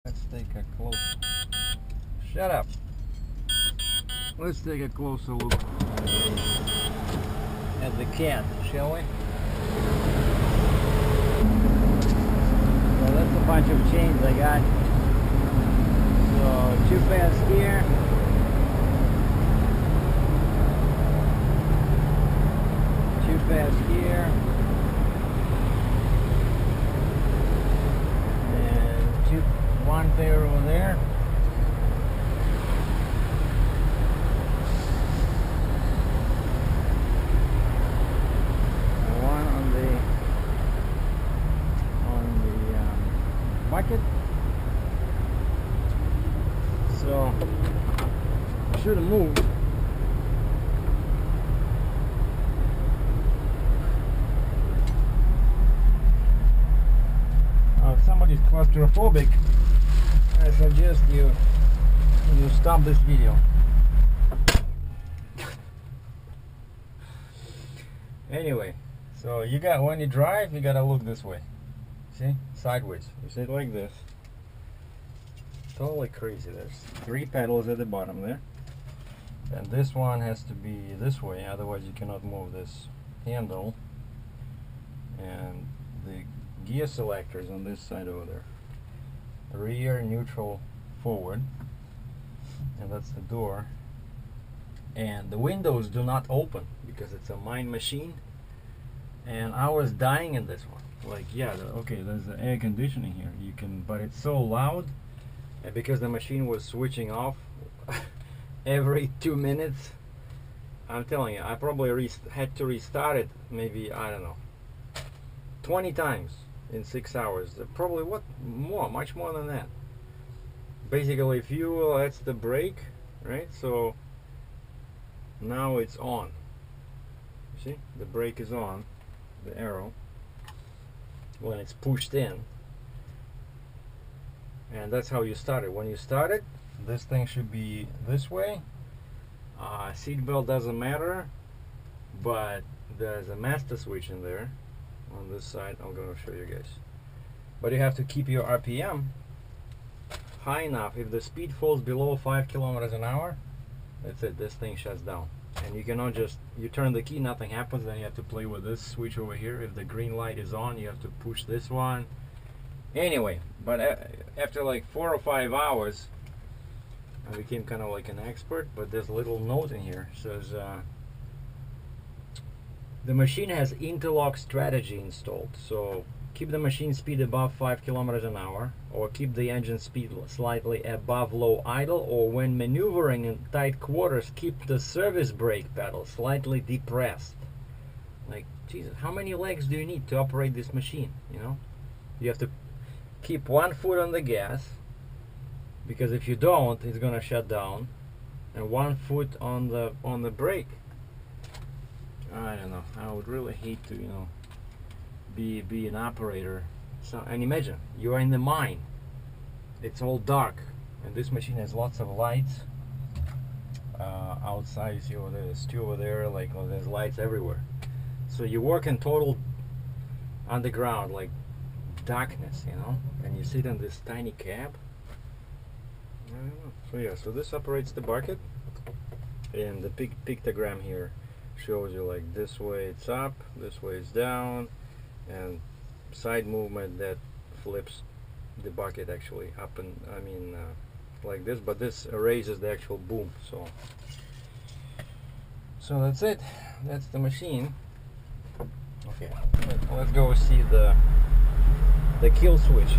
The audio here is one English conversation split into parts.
Let's take a close. Shut up. Let's take a closer look at the cat, shall we? So that's a bunch of chains I got. So 2 pairs here. Pairs here, and one pair over there, and one on the bucket. So I should have moved. Somebody's claustrophobic, I suggest you stop this video. Anyway, so you got, when you drive, you gotta look this way. See? Sideways. You sit like this. Totally crazy. There's 3 pedals at the bottom there. And this one has to be this way, otherwise you cannot move this handle. And the gear selectors on this side over there. Rear, neutral, forward. And that's the door. And the windows do not open because it's a mine machine. And I was dying in this one. Like, yeah, okay, there's the air conditioning here. You can, but it's so loud. And because the machine was switching off every 2 minutes, I'm telling you, I probably had to restart it maybe, I don't know, 20 times in 6 hours. Probably much more than that. Basically fuel, that's the brake, right? So now it's on. You see, the brake is on, the arrow, when it's pushed in. And that's how you start it. When you start it, this thing should be this way. Seatbelt doesn't matter, but there's a master switch in there on this side. I'm going to show you guys. But you have to keep your RPM high enough. If the speed falls below 5 kilometers an hour, that's it, this thing shuts down. And you cannot just, you turn the key, nothing happens, then you have to play with this switch over here. If the green light is on, you have to push this one. Anyway, but after like 4 or 5 hours, I became kind of like an expert. But there's a little note in here. It says the machine has interlock strategy installed. So keep the machine speed above 5 kilometers an hour, or keep the engine speed slightly above low idle, or when maneuvering in tight quarters, keep the service brake pedal slightly depressed. Like, Jesus, how many legs do you need to operate this machine? You know, you have to keep 1 foot on the gas, because if you don't, it's gonna shut down, and 1 foot on the brake. I don't know. I would really hate to, you know, be an operator. So, and imagine you are in the mine. It's all dark, and this machine has lots of lights. Outside, you see over there, there's 2 over there. Like, oh, there's lights everywhere. So you work in total underground, like darkness, you know, and you sit in this tiny cab. I don't know. So yeah, so this operates the bucket, and the pictogram here shows you like this way it's up, this way it's down, and side movement that flips the bucket actually up, and I mean like this, but this erases the actual boom. So that's it. That's the machine. Okay, let's go see the kill switch.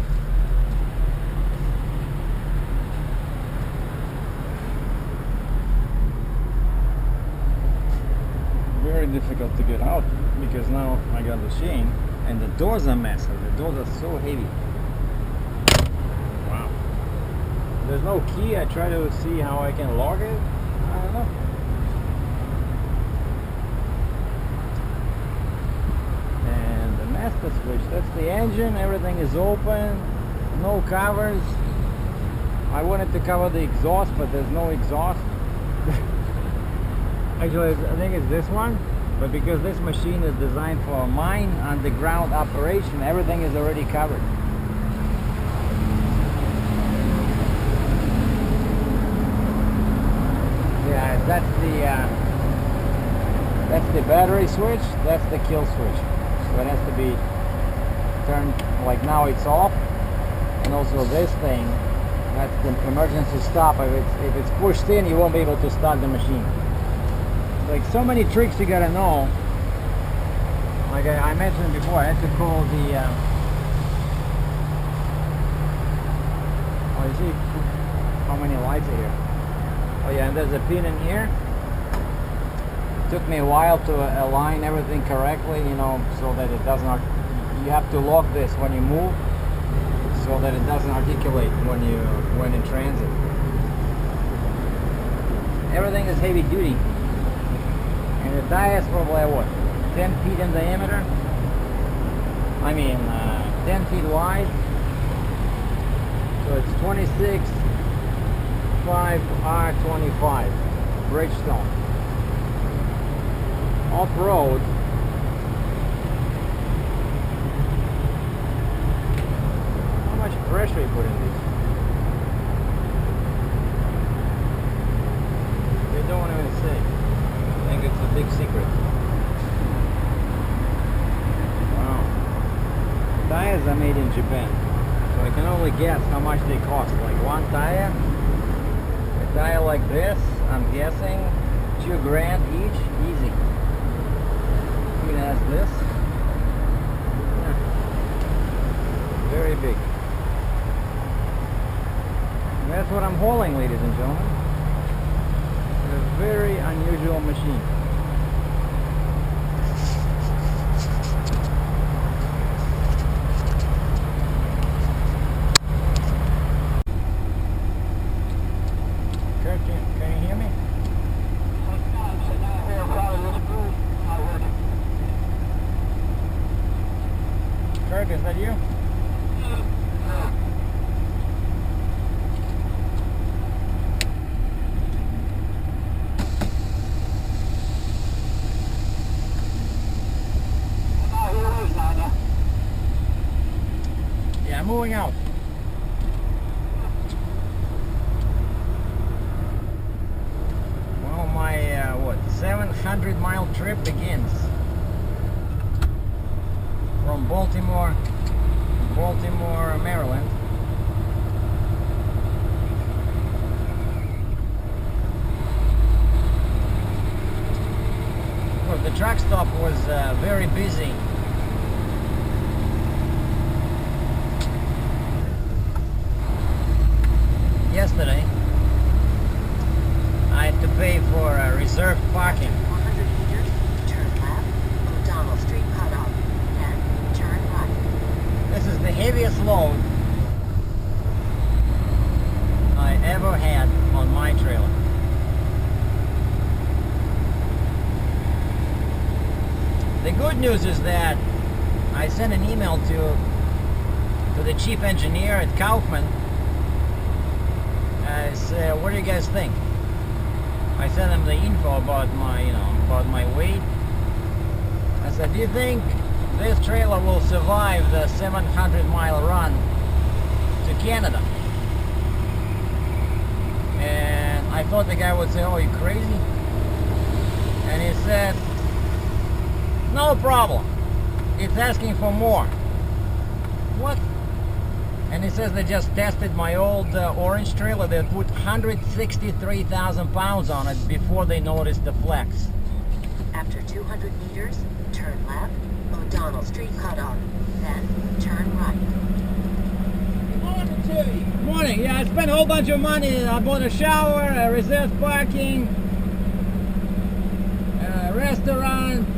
Very difficult to get out because now I got the chain and the doors are massive. The doors are so heavy. Wow. There's no key. I try to see how I can lock it. I don't know. And the master switch, that's the engine. Everything is open. No covers. I wanted to cover the exhaust, but there's no exhaust. Actually, I think it's this one, but because this machine is designed for a mine underground operation, everything is already covered. the battery switch, that's the kill switch. So it has to be turned, like now it's off. And also this thing, that's the emergency stop. If it's pushed in, you won't be able to start the machine. Like so many tricks you gotta know. Like I mentioned before, I had to call the oh, you see how many lights are here? Oh yeah, and there's a pin in here. It took me a while to align everything correctly, you know, so that it doesn't, you have to lock this when you move so that it doesn't articulate when in transit. Everything is heavy duty. And the die is probably what, 10 feet in diameter? I mean 10 feet wide. So it's 26.5R25 Bridgestone. Off-road. How much pressure you put in this? They don't want to even say. I think it's a big secret. Wow. Tires are made in Japan. So I can only guess how much they cost. Like one tire, a tire like this, I'm guessing $2 grand each, easy. Even as this, yeah. Very big. And that's what I'm hauling, ladies and gentlemen. A very unusual machine. Can you hear me? Kurt, is that you? Yeah, I'm moving out. Well, my 700-mile trip begins from Baltimore, Maryland. Well, the truck stop was very busy. Yesterday, I had to pay for reserved parking. 100 meters, turn left, O'Donnell Street cutoff, then turn right. This is the heaviest load I ever had on my trailer. The good news is that I sent an email to the chief engineer at Kaufman. I said, what do you guys think? I sent him the info about my weight. I said, do you think this trailer will survive the 700-mile run to Canada? And I thought the guy would say, oh, you crazy? And he said, no problem. It's asking for more. What? And he says they just tested my old orange trailer. They put 163,000 pounds on it before they noticed the flex. After 200 meters, turn left, O'Donnell Street cutoff, then turn right. Good morning to you. Good morning. Yeah, I spent a whole bunch of money. I bought a shower, a reserved parking, a restaurant.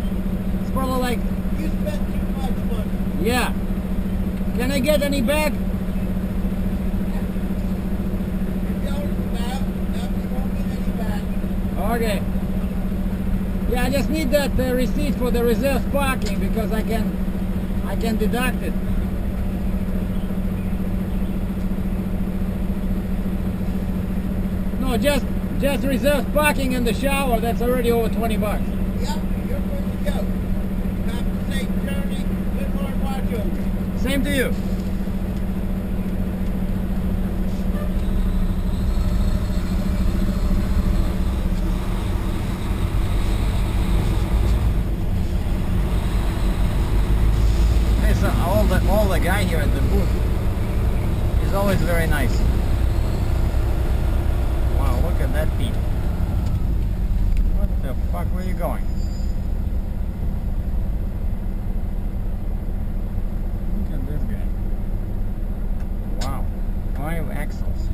It's probably like... You spent too much money. Yeah. Can I get any back? Okay. Yeah, I just need that receipt for the reserved parking because I can deduct it. No, just reserved parking and the shower. That's already over 20 bucks. Yep, you're good to go. Have a safe journey. Good Lord watch over. Same to you. very nice. Wow, look at that peak. What the fuck, where are you going? Look at this guy. Wow, 5 axles.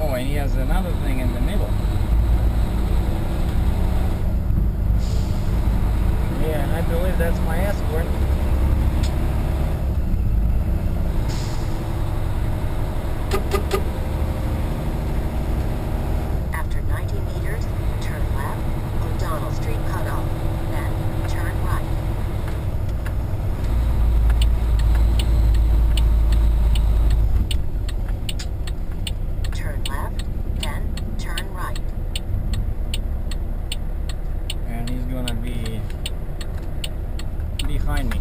Oh, and he has another thing in the middle. Yeah, and I believe that's my escort. After 90 meters, turn left, O'Donnell Street cutoff, then turn right. Turn left, then turn right. And he's gonna be behind me.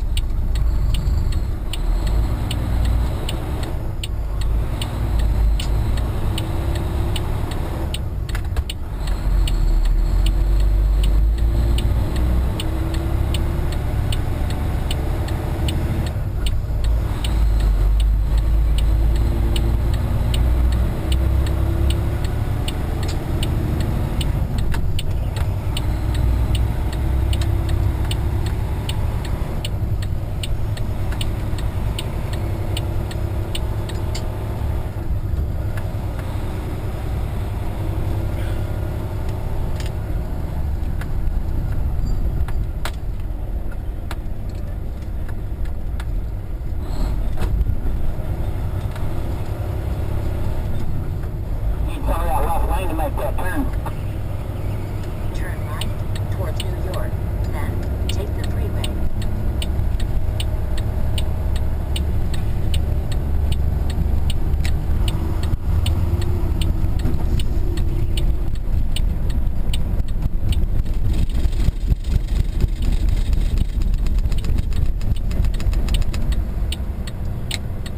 Turn right towards New York, then take the freeway.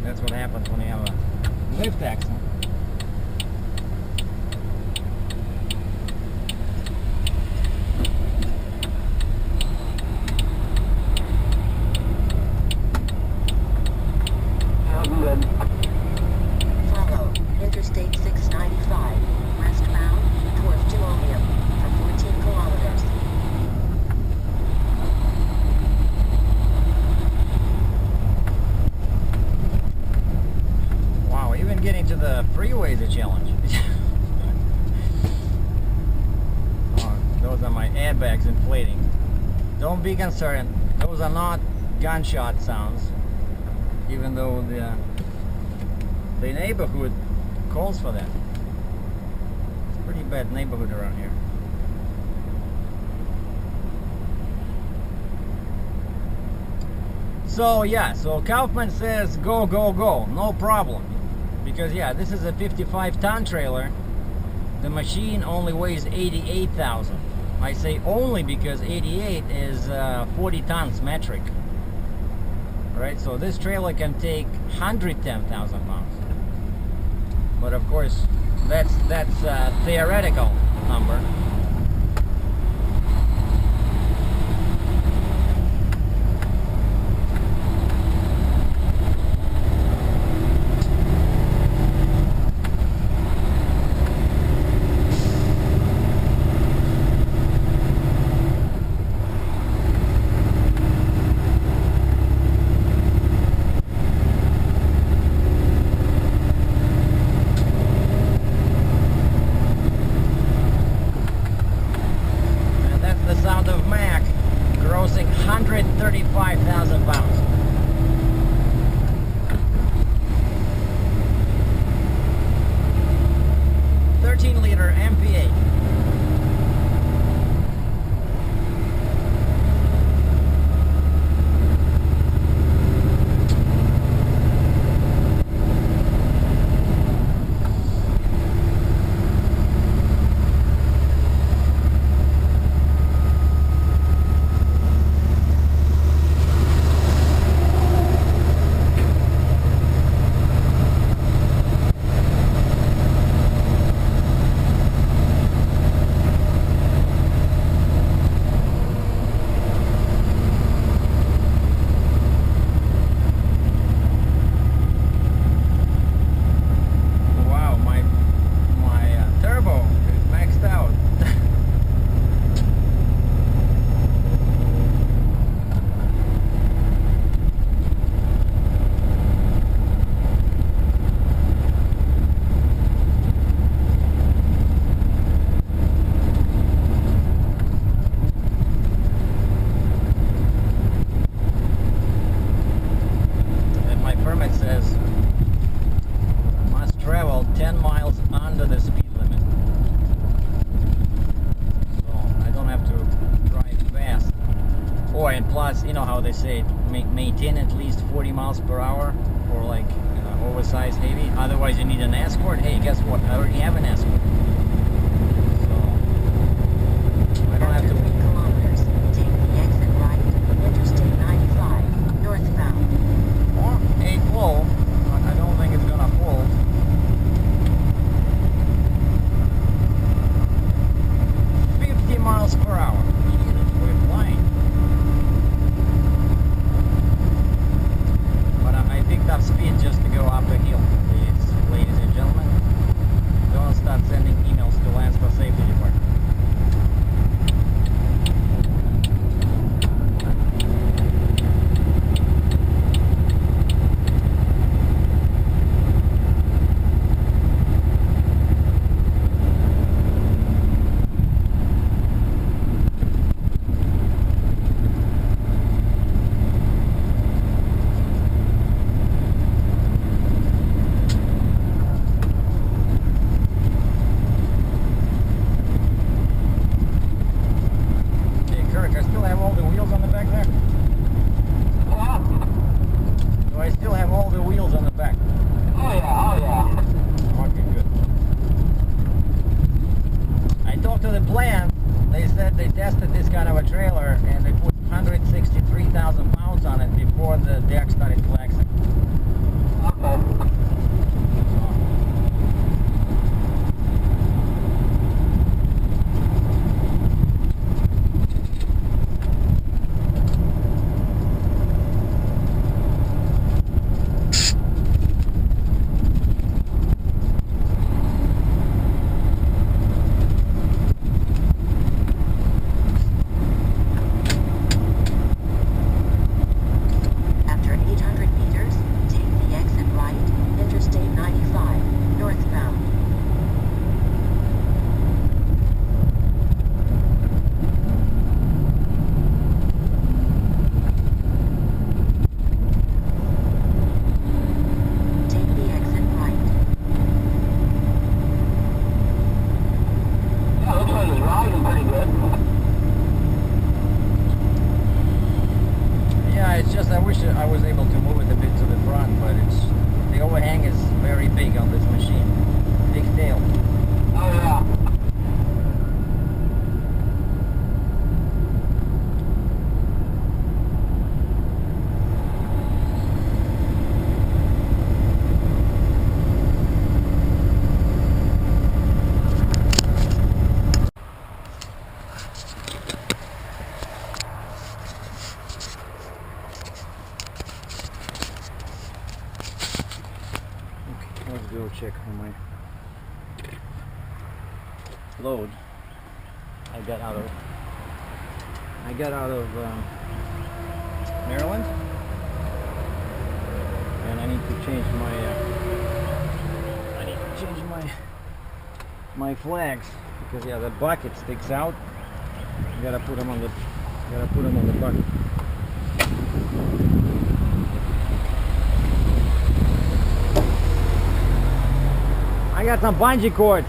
That's what happens when you have a lift axle. Follow Interstate 695, westbound towards Timonium for 14 kilometers. Wow, even getting to the freeway is a challenge. Oh, those are my airbags inflating. Don't be concerned. Those are not gunshot sounds. Even though the neighborhood calls for that. It's a pretty bad neighborhood around here. So yeah, so Kaufman says go, go, go, no problem. Because yeah, this is a 55-ton trailer. The machine only weighs 88,000. I say only because 88 is 40 tons metric. Right, so this trailer can take 110,000 pounds. But of course, that's a theoretical number. say maintain at least 40 miles per hour for like oversized heavy. Otherwise, you need an escort. Hey, guess what? I already have an escort, so I don't have After to. 8 kilometers, take the exit right, Interstate 95, northbound. Or 8 low. I don't think it's gonna fold. 50 miles per hour. Jesus, we're flying. But I picked up speed just to go up a hill. Please, ladies and gentlemen, don't start sending emails to Landstar Safety Department. They tested this kind of a trailer and they put 163,000 pounds on it before the deck started flexing. I wish I was able to move it a bit to the front, but the overhang is very big on this machine. Big tail. Oh yeah. Let's go check for my load. I got out of Maryland, and I need to change my flags because yeah, the bucket sticks out. You gotta put them on the bucket. I got some bungee cords.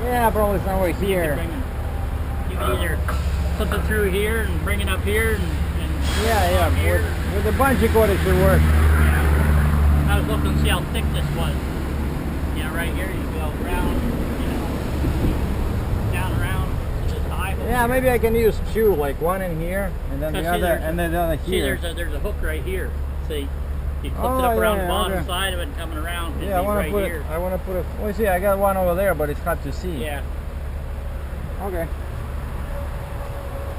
Yeah, probably somewhere here. You can either clip it through here and bring it up here and yeah. Here. With the bungee cord it should work. Yeah. I was looking to see how thick this was. Yeah, right here you go around, down around to this high hole. Yeah, maybe I can use two, like one in here and then the See, other, and then the other See, here. there's a hook right here. See, you clip it up around the bottom side of it and coming around. Yeah, I want to put it. I want to put it. Well, see, I got one over there, but it's hard to see. Yeah. Okay.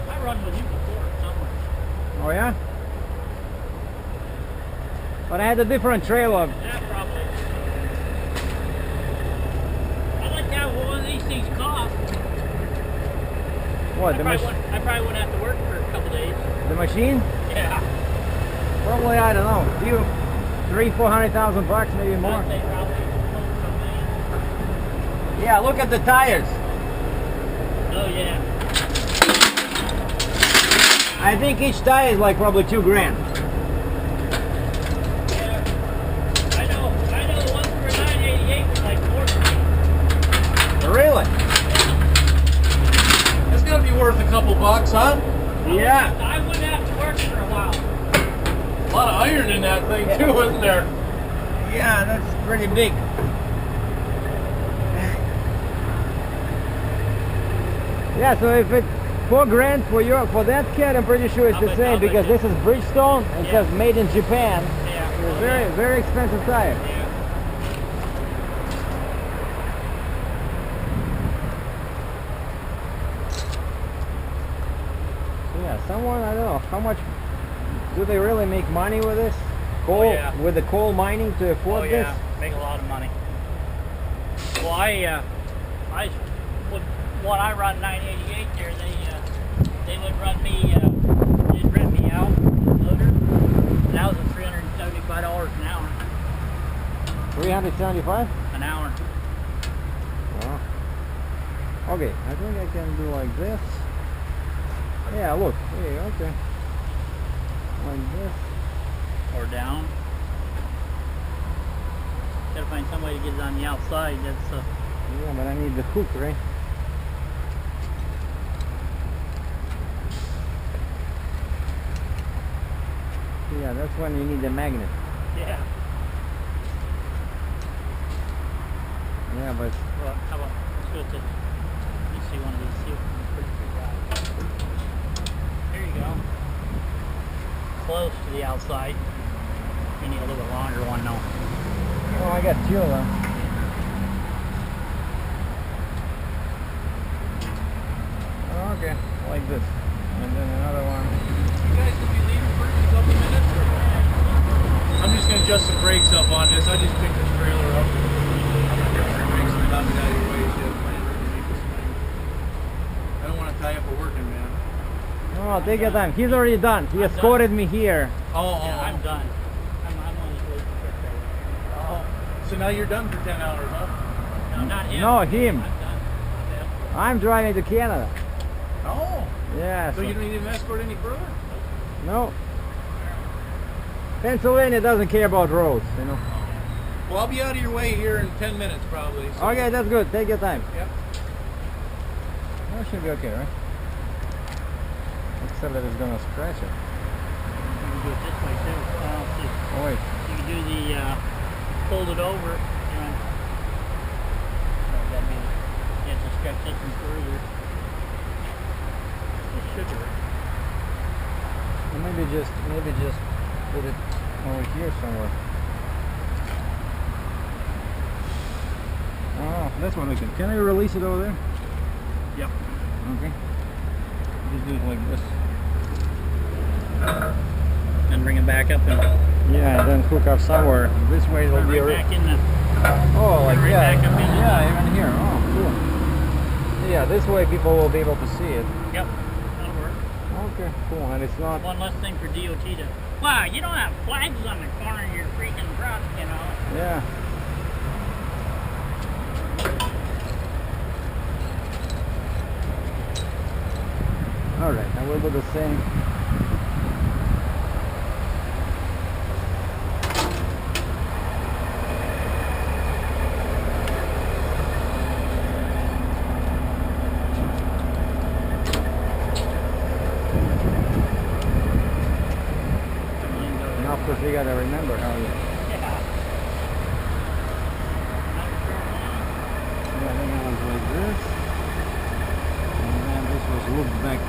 I run with you before somewhere. Oh yeah. But I had a different trailer. Yeah, probably. I'd like to have one of these things cost. What I probably wouldn't have to work for a couple days. the machine? Yeah. Probably, I don't know. Few, $300,000-400,000, maybe more. I'd say probably something. Yeah, look at the tires. Oh yeah. I think each tire is like probably $2 grand. Yeah. I know the ones for 988 was like 14. Really? Yeah. worth a couple bucks, huh? Yeah. I wouldn't have to work for a while. A lot of iron in that thing too, isn't there? Yeah, that's pretty big. Yeah, so if it's $4,000 for that cat, I'm pretty sure it's the same because this is Bridgestone. It says made in Japan. Yeah. It's very, very expensive tire. Yeah. So yeah, someone, I don't know, how much do they really make money with this? Coal, yeah. with the coal mining to afford Oh this? yeah, make a lot of money. Well, I would, when I run 988 there, they would run me, they'd rent me out loader. And that was at $375 an hour. 375? An hour. Oh. Okay, I think I can do like this. Yeah, look. Hey, okay. Like this. Or down. Gotta find some way to get it on the outside. That's Yeah, but I need the hook, right? Yeah, that's when you need the magnet. yeah. Yeah, but Well, how about let's go to you see one of these. See if we can figure out. There you go. Close to the outside. You need a little bit longer one though. oh, I got two of them. Oh, okay, like this, and then another one. You guys gonna be leaving for a couple minutes? Or? I'm just gonna adjust the brakes up on this. I just picked this trailer up. I'm not gonna brakes and knock it out of your way. I don't want to tie up a working man. Oh, take your time. He's already done. He escorted me here. Yeah, I'm done. I'm on his way to the truck right So now you're done for 10 hours, huh? now. No, not him. No, him. I'm done. Yeah. I'm driving to Canada. Oh. Yeah. So you don't need to escort any further? No. Pennsylvania doesn't care about roads, you know. Well, I'll be out of your way here in 10 minutes probably. So. Okay, that's good. Take your time. Yep. That should be okay, right? Except that it's gonna scratch it. You can do it this way too. See. Oh wait. You can do the fold it over and that means you have to stretch this one further. The sugar. Or maybe just put it over here somewhere. Oh, that's what I can. Can I release it over there? Yep. Okay. Just do it like this. And bring it back up and Yeah, and then hook up somewhere. This way it'll be right back in the Oh, like right yeah. back up in the- Yeah, even here. Oh, cool. Yeah, this way people will be able to see it. Yep. That'll work. Okay, cool. And it's not. One less thing for DOT to. Wow, you don't have flags on the corner of your freaking truck, you know. Yeah. All right, I will do the same. Now, of course, you gotta remember how you. Yeah. Yeah, then it was like this, and then this was looped back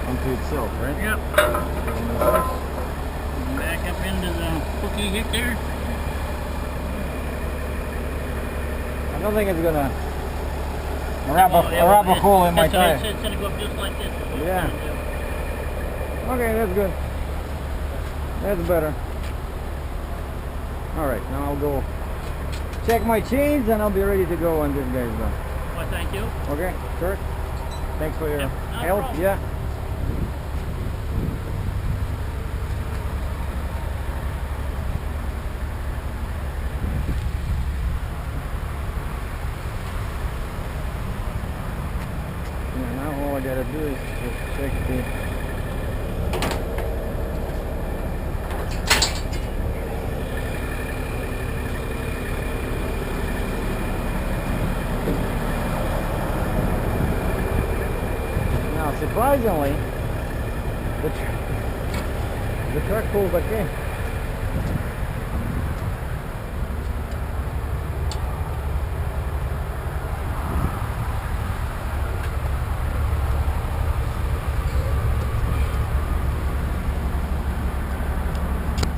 onto itself, right? Yep. Back up into the hook you get there. I don't think it's gonna wrap a hole in my tire. It's gonna go up just like this. That's what it's Yeah. gonna do. Okay, that's good. That's better. Alright, now I'll go check my chains and I'll be ready to go when this guy's done. Well, thank you. Okay, Kurt? Thanks for your Yep, no help. problem. Yeah. Yeah, now all I gotta do is just check the surprisingly, the truck pulls okay.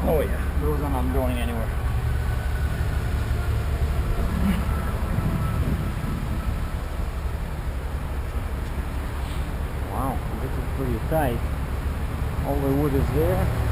Oh yeah, those are not going anywhere. Wow, this is pretty tight. All the wood is there.